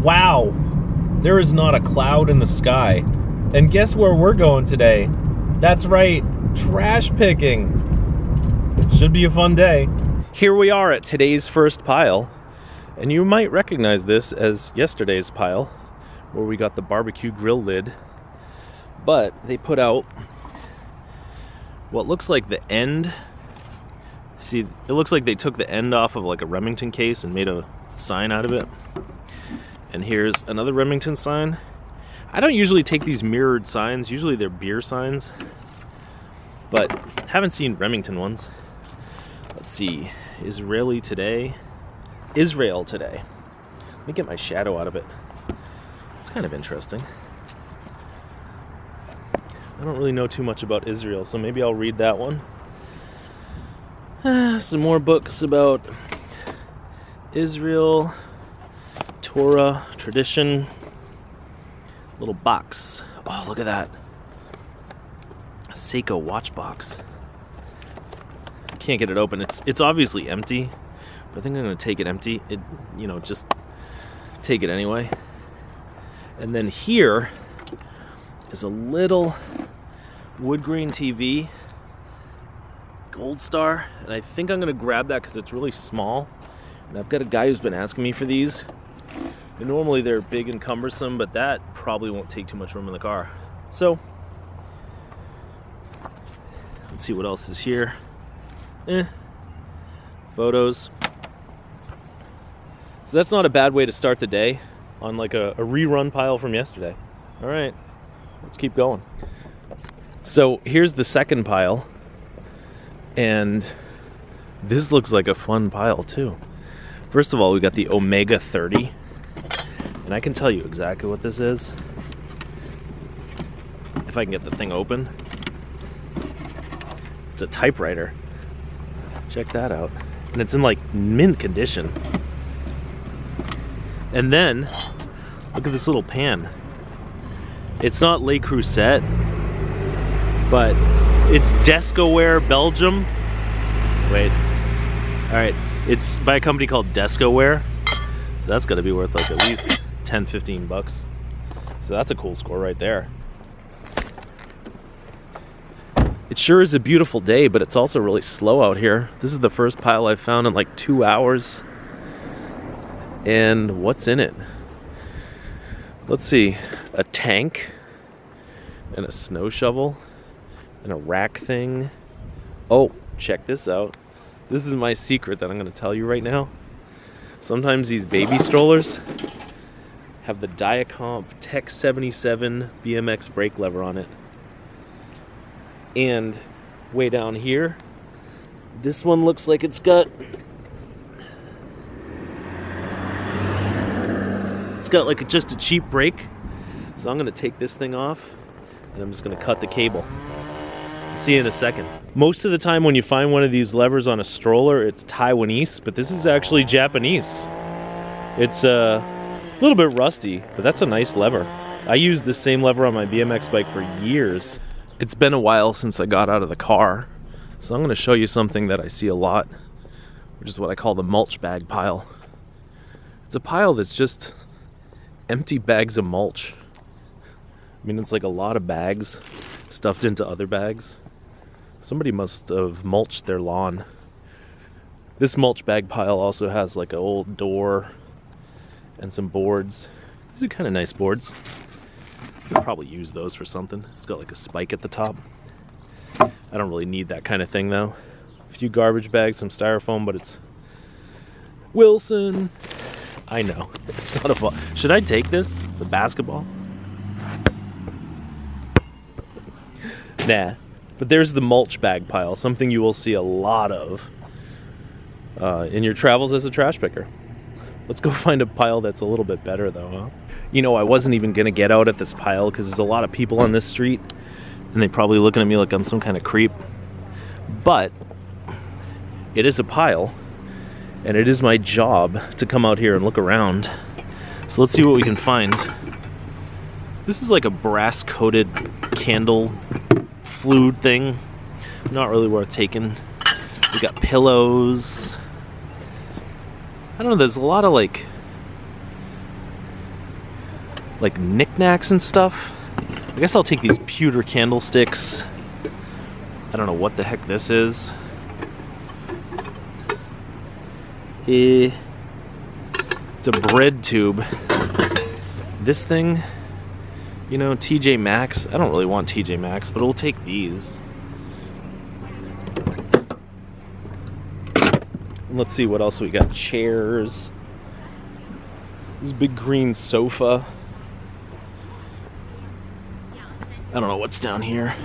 Wow, there is not a cloud in the sky. And guess where we're going today? That's right, trash picking. Should be a fun day. Here we are at today's first pile. And you might recognize this as yesterday's pile, where we got the barbecue grill lid. But they put out what looks like the end. See, it looks like they took the end off of like a Remington case and made a sign out of it. And here's another Remington sign. I don't usually take these mirrored signs. Usually they're beer signs. But haven't seen Remington ones. Let's see. Israel today. Let me get my shadow out of it. It's kind of interesting. I don't really know too much about Israel, so maybe I'll read that one. Some more books about Israel, Torah, tradition. Little box. Oh, look at that. A Seiko Watch Box. Can't get it open. It's obviously empty, but I think I'm gonna take it empty. Just take it anyway. And then here is a little wood grain TV, Gold Star, and I think I'm gonna grab that because it's really small. And I've got a guy who's been asking me for these. And normally they're big and cumbersome, but that probably won't take too much room in the car. So, let's see what else is here. Photos. So that's not a bad way to start the day on like a rerun pile from yesterday. All right, let's keep going. So here's the second pile. And this looks like a fun pile too. First of all, we got the Omega 30. And I can tell you exactly what this is. If I can get the thing open. It's a typewriter. Check that out. And it's in like mint condition. And then, look at this little pan. It's not Le Creuset, but it's Descoware Belgium. Wait. Alright. It's by a company called Descoware. So that's got to be worth like at least 10-15 bucks. So that's a cool score right there. It sure is a beautiful day, but it's also really slow out here. This is the first pile I've found in like 2 hours. And what's in it? Let's see. A tank and a snow shovel and a rack thing. Oh, check this out. This is my secret that I'm going to tell you right now. Sometimes these baby strollers have the Diacomp Tech 77 BMX brake lever on it. And way down here, this one looks like it's got like just a cheap brake. So I'm gonna take this thing off and I'm just gonna cut the cable. See you in a second. Most of the time when you find one of these levers on a stroller, it's Taiwanese, but this is actually Japanese. It's a little bit rusty, but that's a nice lever. I used the same lever on my BMX bike for years. It's been a while since I got out of the car, so I'm going to show you something that I see a lot, which is what I call the mulch bag pile. It's a pile that's just empty bags of mulch. I mean, it's like a lot of bags stuffed into other bags. Somebody must have mulched their lawn. This mulch bag pile also has like an old door and some boards. These are kind of nice boards. Could probably use those for something. It's got like a spike at the top. I don't really need that kind of thing though. A few garbage bags, some styrofoam, but it's Wilson. I know. It's not a ball. Should I take this? The basketball? Nah. But there's the mulch bag pile, something you will see a lot of in your travels as a trash picker. Let's go find a pile that's a little bit better though, huh? You know, I wasn't even gonna get out at this pile because there's a lot of people on this street and they're probably looking at me like I'm some kind of creep. But it is a pile and it is my job to come out here and look around. So let's see what we can find. This is like a brass coated candle flue thing. Not really worth taking. We got pillows. I don't know, there's a lot of like like knickknacks and stuff. I guess I'll take these pewter candlesticks. I don't know what the heck this is. It's a bread tube. This thing, you know, TJ Maxx. I don't really want TJ Maxx, but we'll take these. And let's see what else we got. Chairs. This big green sofa. I don't know what's down here.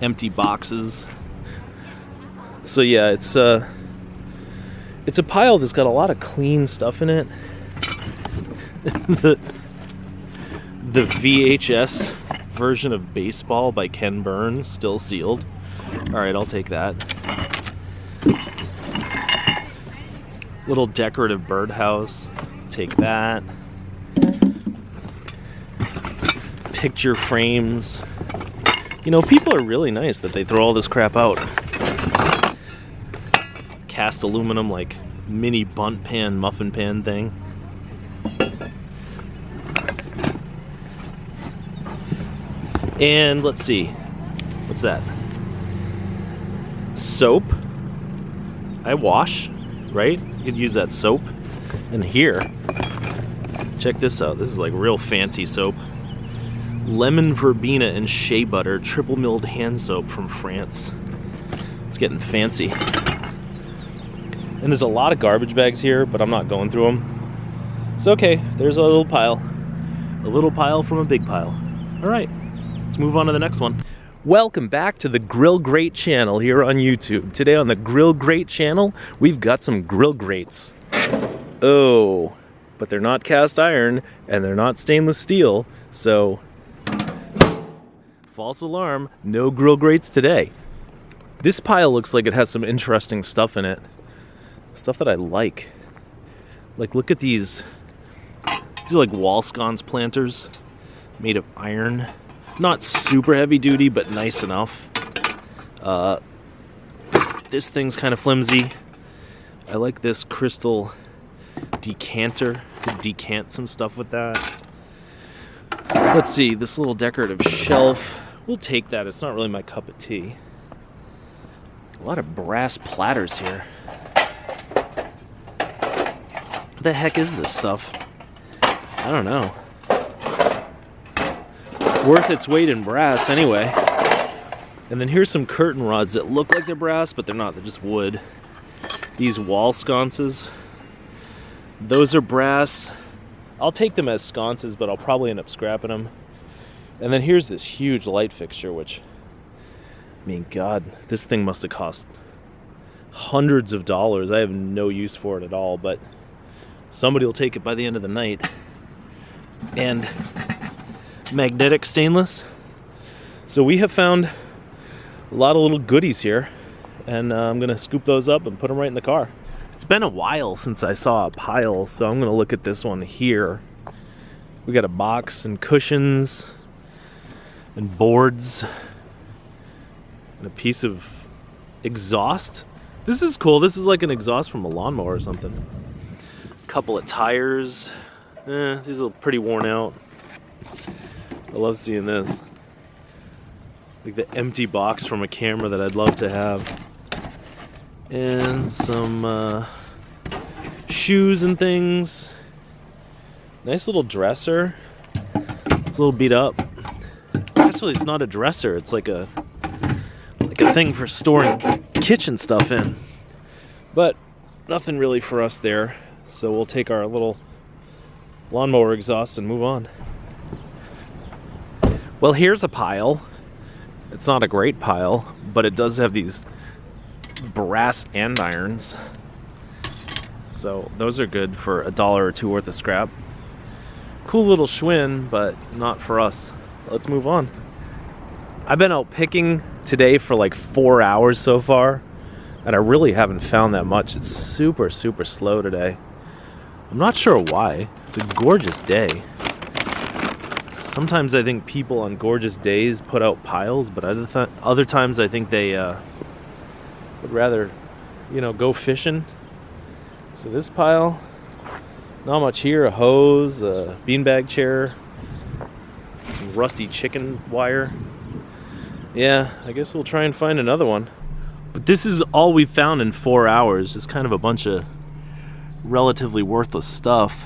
Empty boxes. So yeah, it's a pile that's got a lot of clean stuff in it. the VHS version of Baseball by Ken Burns, still sealed. Alright, I'll take that. Little decorative birdhouse. Take that. Picture frames. You know, people are really nice that they throw all this crap out. Cast aluminum, like, mini bunt pan, muffin pan thing. And let's see. What's that? Soap. I wash, right? You could use that soap. And here, check this out. This is like real fancy soap. Lemon verbena and shea butter triple milled hand soap from France. It's getting fancy. And there's a lot of garbage bags here, but I'm not going through them. It's okay. There's a little pile. A little pile from a big pile. All right, let's move on to the next one. Welcome back to the Grill Grate channel here on YouTube. Today on the Grill Grate channel, we've got some grill grates. Oh, but they're not cast iron and they're not stainless steel, so false alarm, no grill grates today. This pile looks like it has some interesting stuff in it. Stuff that I like. Like, look at these. These are like wall sconce planters made of iron. Not super heavy duty, but nice enough. This thing's kind of flimsy. I like this crystal decanter. Could decant some stuff with that. Let's see, this little decorative shelf. We'll take that. It's not really my cup of tea. A lot of brass platters here. What the heck is this stuff? I don't know. Worth its weight in brass anyway. And then here's some curtain rods that look like they're brass, but they're not. They're just wood. These wall sconces. Those are brass. I'll take them as sconces, but I'll probably end up scrapping them. And then here's this huge light fixture, which, I mean, God, this thing must have cost hundreds of dollars. I have no use for it at all, but somebody will take it by the end of the night. And magnetic stainless. So we have found a lot of little goodies here, and I'm gonna scoop those up and put them right in the car. It's been a while since I saw a pile, so I'm gonna look at this one here. We got a box and cushions and boards and a piece of exhaust. This is cool. This is like an exhaust from a lawnmower or something. A couple of tires. These are pretty worn out. I love seeing this. Like the empty box from a camera that I'd love to have. And some shoes and things. Nice little dresser. It's a little beat up. Actually, it's not a dresser. It's like a thing for storing kitchen stuff in. But nothing really for us there. So we'll take our little lawnmower exhaust and move on. Well, here's a pile. It's not a great pile, but it does have these brass andirons. So those are good for $1 or $2 worth of scrap. Cool little Schwinn, but not for us. Let's move on. I've been out picking today for like 4 hours so far, and I really haven't found that much. It's super, super slow today. I'm not sure why. It's a gorgeous day. Sometimes I think people on gorgeous days put out piles, but other times I think they would rather, you know, go fishing. So this pile, not much here. A hose, a beanbag chair, rusty chicken wire. Yeah, I guess we'll try and find another one. But this is all we found in 4 hours. Just kind of a bunch of relatively worthless stuff.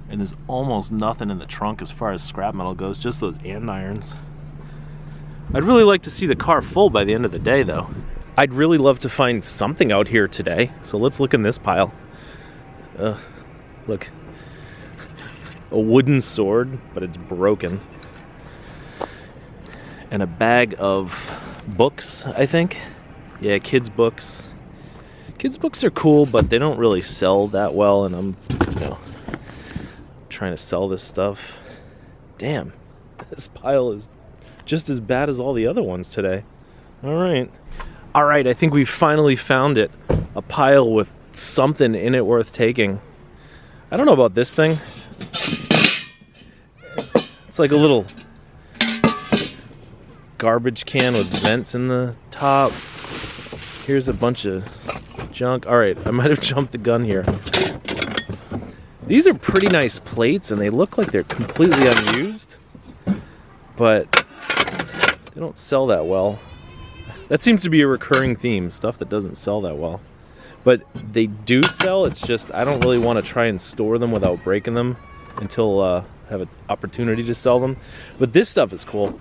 And there's almost nothing in the trunk as far as scrap metal goes, just those andirons. I'd really like to see the car full by the end of the day, though. I'd really love to find something out here today, so let's look in this pile. Look. A wooden sword, but it's broken. And a bag of books, I think. Yeah, kids' books. Kids' books are cool, but they don't really sell that well, and I'm, trying to sell this stuff. Damn, this pile is just as bad as all the other ones today. Alright, I think we finally found it. A pile with something in it worth taking. I don't know about this thing. It's like a little garbage can with vents in the top. Here's a bunch of junk. Alright, I might have jumped the gun here. These are pretty nice plates, and they look like they're completely unused, but they don't sell that well. That seems to be a recurring theme, stuff that doesn't sell that well. But they do sell, it's just I don't really want to try and store them without breaking them until I have an opportunity to sell them. But this stuff is cool.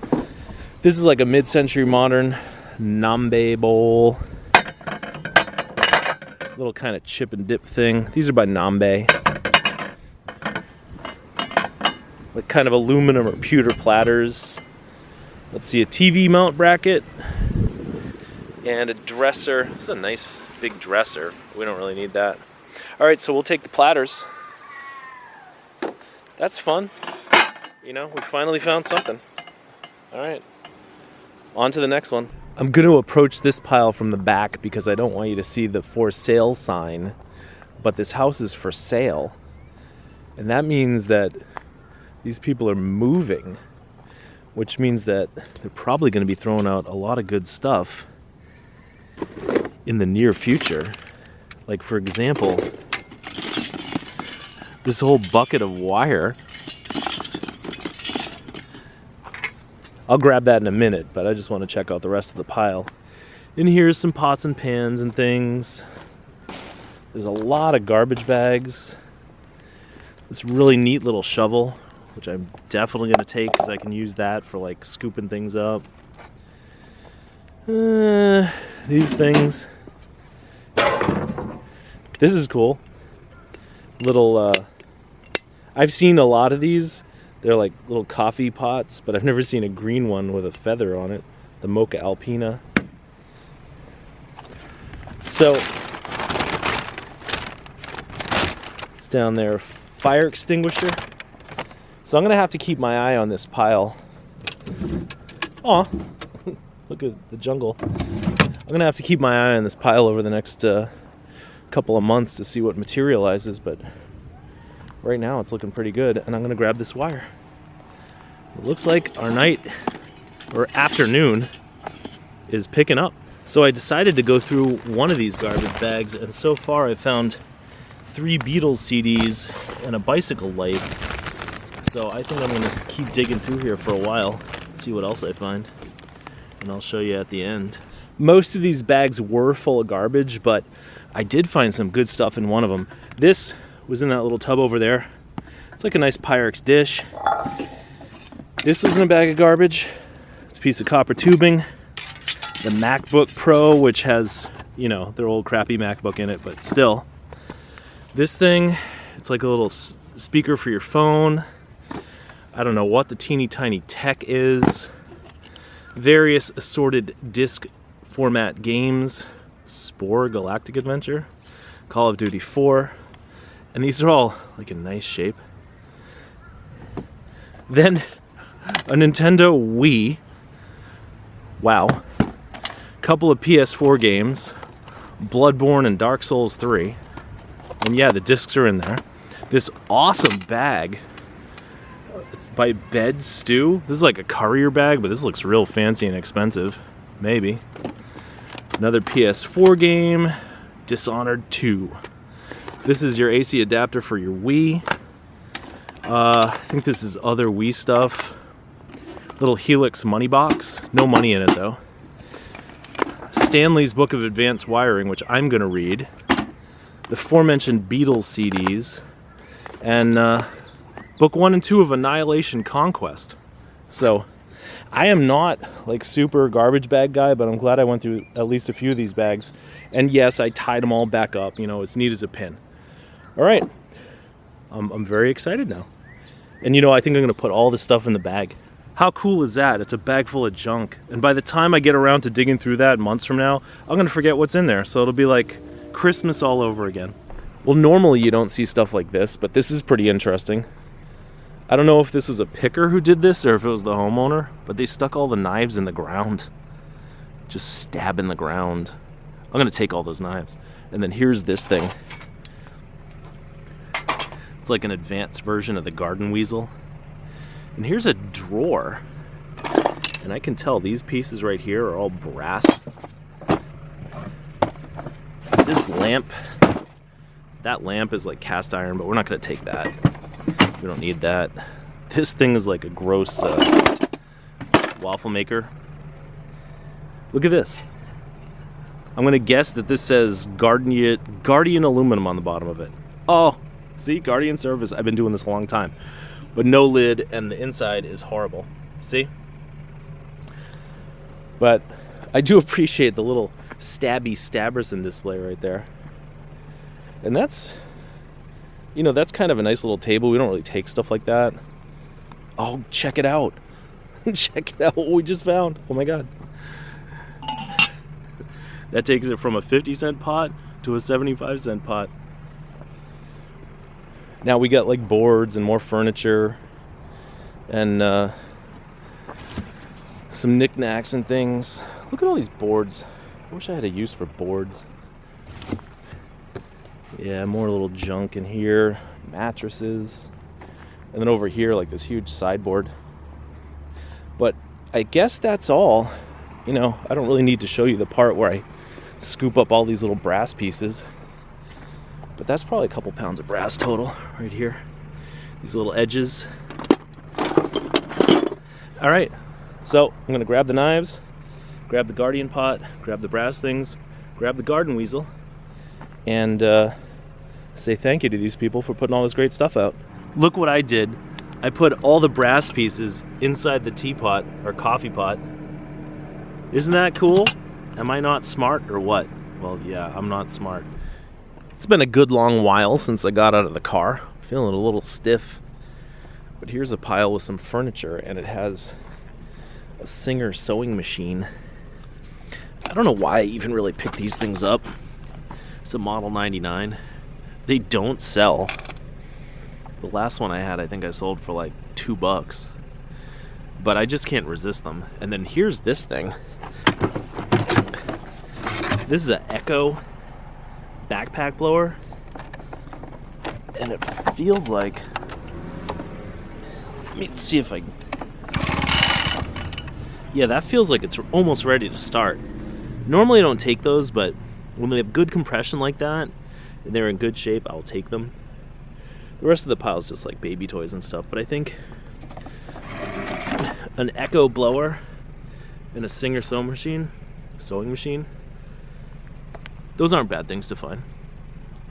This is like a mid-century modern Nambe bowl. Little kind of chip and dip thing. These are by Nambe. Like kind of aluminum or pewter platters. Let's see, a TV mount bracket and a dresser. This is a nice big dresser. We don't really need that. All right, so we'll take the platters. That's fun. We finally found something. All right, on to the next one. I'm going to approach this pile from the back because I don't want you to see the for sale sign, but this house is for sale. And that means that these people are moving, which means that they're probably going to be throwing out a lot of good stuff in the near future. Like, for example, this whole bucket of wire. I'll grab that in a minute, but I just want to check out the rest of the pile. In here's some pots and pans and things. There's a lot of garbage bags. This really neat little shovel, which I'm definitely going to take because I can use that for like scooping things up. These things. This is cool. Little, I've seen a lot of these. They're like little coffee pots, but I've never seen a green one with a feather on it. The Mocha Alpina. So, it's down there. Fire extinguisher. So I'm going to have to keep my eye on this pile. Aw, look at the jungle. I'm going to have to keep my eye on this pile over the next couple of months to see what materializes, but right now it's looking pretty good, and I'm going to grab this wire. It looks like our night, or afternoon, is picking up. So I decided to go through one of these garbage bags, and so far I've found 3 Beatles CDs and a bicycle light. So I think I'm going to keep digging through here for a while, see what else I find, and I'll show you at the end. Most of these bags were full of garbage, but I did find some good stuff in one of them. This was in that little tub over there. It's like a nice Pyrex dish. This was in a bag of garbage. It's a piece of copper tubing. The MacBook Pro, which has, their old crappy MacBook in it, but still. This thing, it's like a little speaker for your phone. I don't know what the teeny tiny tech is. Various assorted disc format games. Spore Galactic Adventure. Call of Duty 4. And these are all like in nice shape. Then a Nintendo Wii. Wow. Couple of PS4 games. Bloodborne and Dark Souls 3. And yeah, the discs are in there. This awesome bag. It's by Bed Stew. This is like a courier bag, but this looks real fancy and expensive. Maybe. Another PS4 game. Dishonored 2. This is your AC adapter for your Wii. I think this is other Wii stuff. Little Helix money box. No money in it though. Stanley's Book of Advanced Wiring, which I'm going to read. The aforementioned Beatles CDs. And book 1 and 2 of Annihilation Conquest. So I am not like super garbage bag guy, but I'm glad I went through at least a few of these bags. And yes, I tied them all back up. You know, it's neat as a pin. All right. I'm very excited now. And you know, I think I'm going to put all this stuff in the bag. How cool is that? It's a bag full of junk. And by the time I get around to digging through that months from now, I'm going to forget what's in there. So it'll be like Christmas all over again. Well, normally you don't see stuff like this, but this is pretty interesting. I don't know if this was a picker who did this or if it was the homeowner, but they stuck all the knives in the ground. Just stabbing the ground. I'm going to take all those knives. And then here's this thing. It's like an advanced version of the garden weasel. And here's a drawer. And I can tell these pieces right here are all brass. This lamp, that lamp is like cast iron, but we're not going to take that. We don't need that. This thing is like a gross waffle maker. Look at this. I'm going to guess that this says Guardian aluminum on the bottom of it. Oh, see, Guardian service. I've been doing this a long time. But no lid, and the inside is horrible. See? But I do appreciate the little stabby Staberson display right there. And that's, you know, that's kind of a nice little table. We don't really take stuff like that. Oh, check it out. Check it out what we just found. Oh my God. That takes it from a 50-cent pot to a 75-cent pot. Now we got like boards and more furniture and some knickknacks and things. Look at all these boards. I wish I had a use for boards. Yeah, more little junk in here. Mattresses. And then over here, like this huge sideboard. But I guess that's all. You know, I don't really need to show you the part where I scoop up all these little brass pieces. But that's probably a couple pounds of brass total right here. These little edges. All right, so I'm gonna grab the knives, grab the Guardian pot, grab the brass things, grab the garden weasel, and say thank you to these people for putting all this great stuff out. Look what I did. I put all the brass pieces inside the teapot or coffee pot. Isn't that cool? Am I not smart or what? Well, yeah, I'm not smart. It's been a good long while since I got out of the car. Feeling a little stiff. But here's a pile with some furniture, and it has a Singer sewing machine. I don't know why I even really picked these things up. It's a Model 99. They don't sell. The last one I had, I think I sold for like $2. But I just can't resist them. And then here's this thing. This is an Echo backpack blower, and it feels like, let me see if I, yeah, that feels like it's almost ready to start. Normally I don't take those, but when they have good compression like that and they're in good shape, I'll take them. The rest of the pile is just like baby toys and stuff, but I think an Echo blower and a Singer sewing machine, those aren't bad things to find.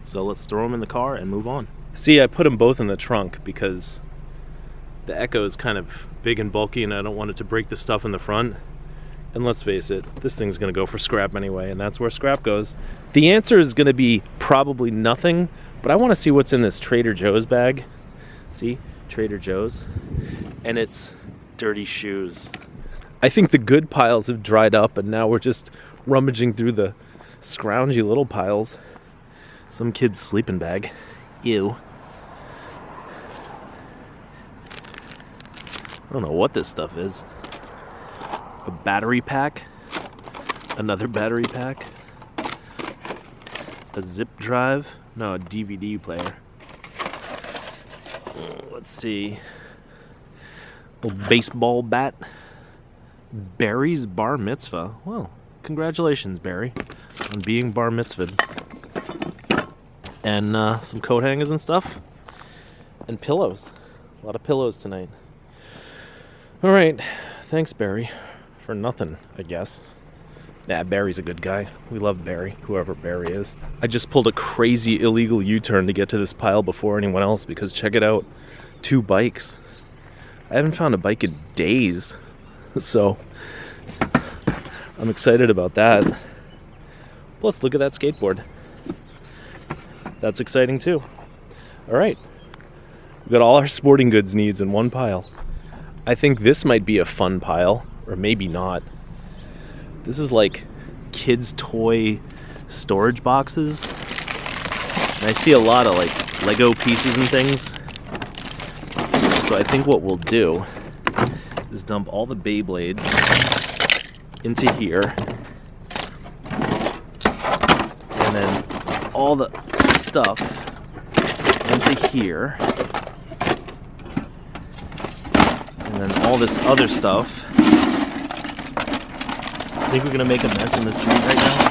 So let's throw them in the car and move on. See, I put them both in the trunk because the Echo is kind of big and bulky and I don't want it to break the stuff in the front. And let's face it, this thing's gonna go for scrap anyway, and that's where scrap goes. The answer is gonna be probably nothing, but I wanna see what's in this Trader Joe's bag. See, Trader Joe's. And it's dirty shoes. I think the good piles have dried up and now we're just rummaging through the scroungy little piles. Some kid's sleeping bag. Ew. I don't know what this stuff is. A battery pack. Another battery pack. A zip drive. No, a DVD player. Let's see. A baseball bat. Barry's bar mitzvah. Well, congratulations, Barry, on being bar mitzvahed. And some coat hangers and stuff. And pillows. A lot of pillows tonight. All right. thanks, Barry, for nothing, I guess. Nah, Barry's a good guy. We love Barry, whoever Barry is. I just pulled a crazy illegal U-turn to get to this pile before anyone else because check it out, 2 bikes. I haven't found a bike in days, so I'm excited about that. Plus, look at that skateboard. That's exciting too. All right, we got all our sporting goods needs in one pile. I think this might be a fun pile, or maybe not. This is like kids' toy storage boxes. And I see a lot of like Lego pieces and things. So I think what we'll do is dump all the Beyblades into here. And then all the stuff into here. And then all this other stuff. I think we're gonna make a mess in the street right now.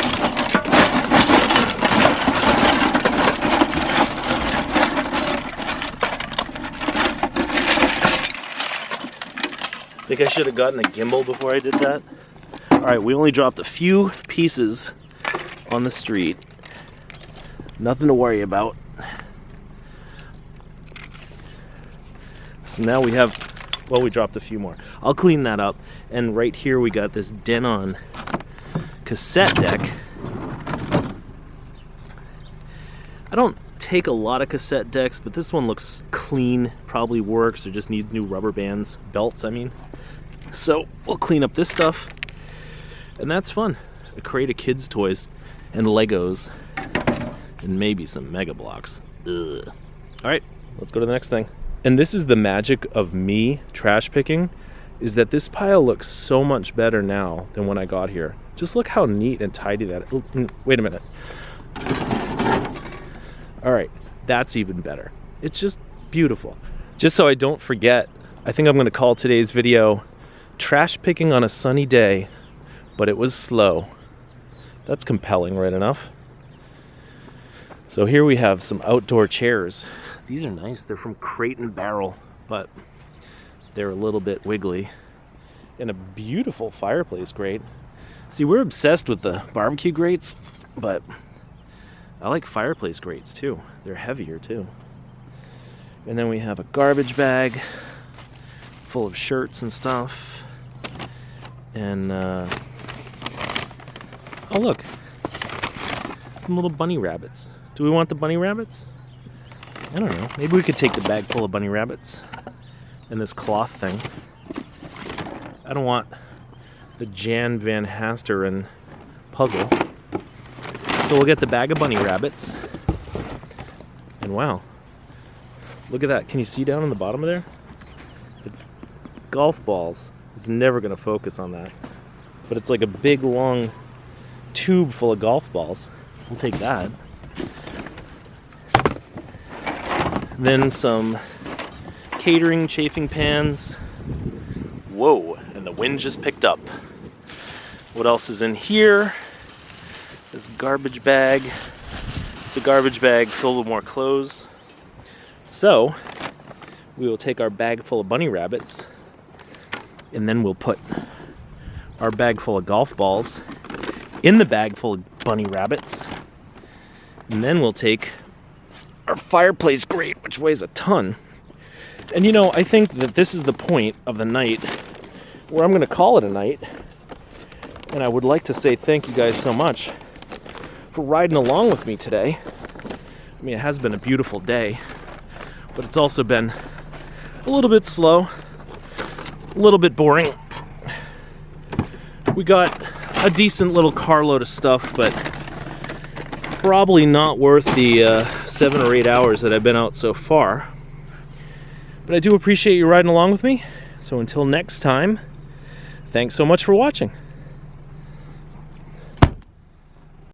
I think I should have gotten a gimbal before I did that. All right, we only dropped a few pieces on the street. Nothing to worry about. So now we have, well, we dropped a few more. I'll clean that up. And right here we got this Denon cassette deck. I don't take a lot of cassette decks, but this one looks clean, probably works, or just needs new rubber bands, belts, I mean. So we'll clean up this stuff, and that's fun. A crate of kids' toys and Legos, and maybe some Mega Blocks. Ugh. All right, let's go to the next thing. And this is the magic of me trash picking, is that this pile looks so much better now than when I got here. Just look how neat and tidy that is. Wait a minute. All right, that's even better. It's just beautiful. Just so I don't forget, I think I'm gonna call today's video Trash Picking on a Sunny Day, but it was slow. That's compelling, right enough. So here we have some outdoor chairs. These are nice, they're from Crate and Barrel, but they're a little bit wiggly. And a beautiful fireplace grate. See, we're obsessed with the barbecue grates, but I like fireplace grates too. They're heavier too. And then we have a garbage bag full of shirts and stuff. And, oh look, some little bunny rabbits. Do we want the bunny rabbits? I don't know. Maybe we could take the bag full of bunny rabbits and this cloth thing. I don't want the Jan Van Hasteren puzzle. So we'll get the bag of bunny rabbits. And wow, look at that. Can you see down on the bottom of there? It's golf balls. It's never gonna focus on that. But it's like a big long tube full of golf balls. We'll take that. Then some catering chafing pans. Whoa, and the wind just picked up. What else is in here? This garbage bag. It's a garbage bag filled with more clothes. So we will take our bag full of bunny rabbits, and then we'll put our bag full of golf balls in the bag full of bunny rabbits. And then we'll take our fireplace grate, which weighs a ton. And you know, I think that this is the point of the night where I'm going to call it a night. And I would like to say thank you guys so much for riding along with me today. I mean, it has been a beautiful day, but it's also been a little bit slow, a little bit boring. We got a decent little carload of stuff, but probably not worth the 7 or 8 hours that I've been out so far. But I do appreciate you riding along with me. So until next time, thanks so much for watching.